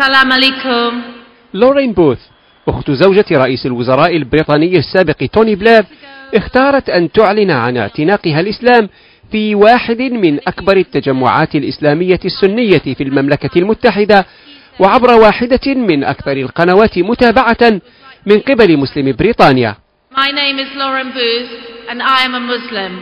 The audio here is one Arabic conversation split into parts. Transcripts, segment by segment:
السلام عليكم. لورين بوث أخت زوجة رئيس الوزراء البريطاني السابق توني بلير اختارت أن تعلن عن اعتناقها الإسلام في واحد من أكبر التجمعات الإسلامية السنية في المملكة المتحدة وعبر واحدة من أكثر القنوات متابعة من قبل مسلم بريطانيا. My name is Lauren Booth and I am a Muslim.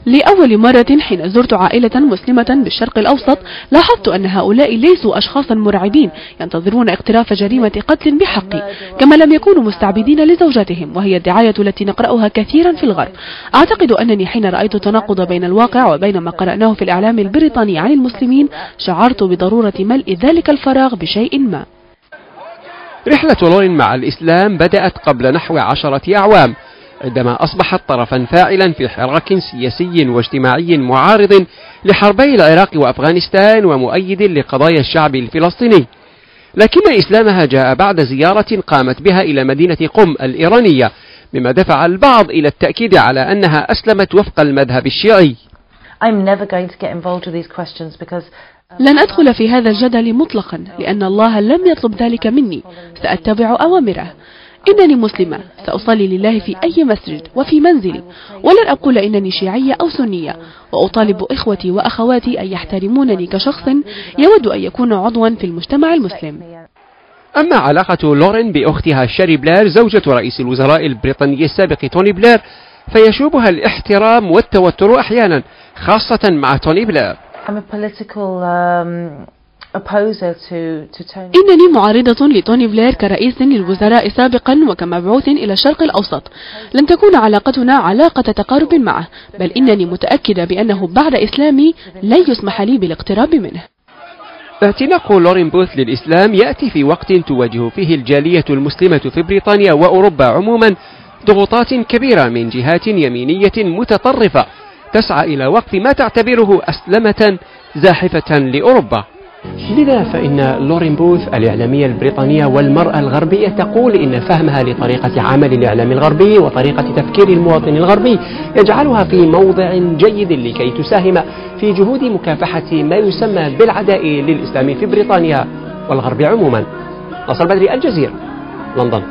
لأول مرة حين زرت عائلة مسلمة بالشرق الأوسط لاحظت أن هؤلاء ليسوا أشخاصا مرعبين ينتظرون اقتراف جريمة قتل بحق، كما لم يكونوا مستعبدين لزوجاتهم، وهي الدعاية التي نقرأها كثيرا في الغرب. أعتقد أنني حين رأيت تناقض بين الواقع وبين ما قرأناه في الإعلام البريطاني عن المسلمين شعرت بضرورة ملء ذلك الفراغ بشيء ما. رحلة لورين مع الإسلام بدأت قبل نحو 10 أعوام عندما أصبحت طرفا فاعلا في حراك سياسي واجتماعي معارض لحربي العراق وأفغانستان ومؤيد لقضايا الشعب الفلسطيني، لكن إسلامها جاء بعد زيارة قامت بها إلى مدينة قم الإيرانية، مما دفع البعض إلى التأكيد على أنها أسلمت وفق المذهب الشيعي. لن أدخل في هذا الجدل مطلقا لأن الله لم يطلب ذلك مني، سأتبع أوامره. إنني مسلمة، سأصلي لله في أي مسجد وفي منزلي، ولن أقول إنني شيعية أو سنية، وأطالب إخوتي وأخواتي أن يحترمونني كشخص يود أن يكون عضوا في المجتمع المسلم. أما علاقة لورين بأختها شيري بلير زوجة رئيس الوزراء البريطاني السابق توني بلير فيشوبها الاحترام والتوتر أحيانا، خاصة مع توني بلير. إنني معارضة لتوني بلير كرئيس للوزراء سابقا وكمبعوث إلى الشرق الأوسط. لن تكون علاقتنا علاقة تقارب معه، بل إنني متأكدة بأنه بعد إسلامي لن يسمح لي بالاقتراب منه. اعتناق لورين بوث للإسلام يأتي في وقت تواجه فيه الجالية المسلمة في بريطانيا وأوروبا عموما ضغوطات كبيرة من جهات يمينية متطرفة تسعى إلى وقف ما تعتبره أسلمة زاحفة لأوروبا. لذا فإن لورين بوث الإعلامية البريطانية والمرأة الغربية تقول إن فهمها لطريقة عمل الإعلام الغربي وطريقة تفكير المواطن الغربي يجعلها في موضع جيد لكي تساهم في جهود مكافحة ما يسمى بالعداء للإسلام في بريطانيا والغرب عموما. ناصر بدري، الجزيرة، لندن.